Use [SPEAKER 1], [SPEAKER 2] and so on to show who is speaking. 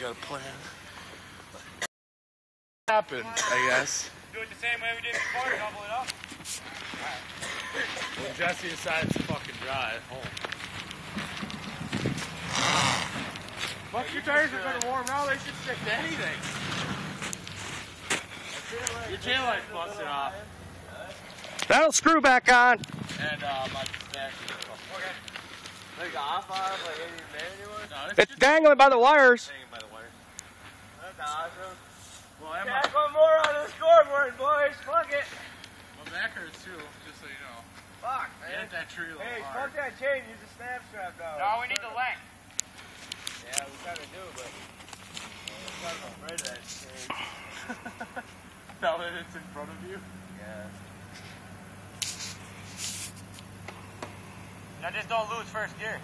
[SPEAKER 1] Got a plan. Happened, I guess.
[SPEAKER 2] Do it the same way we did before, double it up.
[SPEAKER 1] When Jesse decides to fucking drive home.
[SPEAKER 2] Fuck, your tires are gonna warm now, they should stick to anything.
[SPEAKER 1] Your tail light's busted off.
[SPEAKER 3] That'll screw back on.
[SPEAKER 1] And my back.
[SPEAKER 2] Okay.
[SPEAKER 4] Like off, like any manual?
[SPEAKER 1] No,
[SPEAKER 3] It's dangling by the wires.
[SPEAKER 1] hanging by the wires.
[SPEAKER 4] That's awesome.
[SPEAKER 1] Well, I'm
[SPEAKER 4] Jack, one more on the scoreboard, boys. Fuck it.
[SPEAKER 1] my back hurts too, just so you know.
[SPEAKER 4] Fuck, man.
[SPEAKER 1] Hit that tree a little
[SPEAKER 4] Hey,
[SPEAKER 1] hard.
[SPEAKER 4] fuck that chain. Use a snap strap now.
[SPEAKER 2] No, we need the length.
[SPEAKER 4] Yeah, we kind of do, but I'm kind of afraid of that chain.
[SPEAKER 1] Now that it's in front of you.
[SPEAKER 4] Yeah.
[SPEAKER 2] Now just don't lose first gear.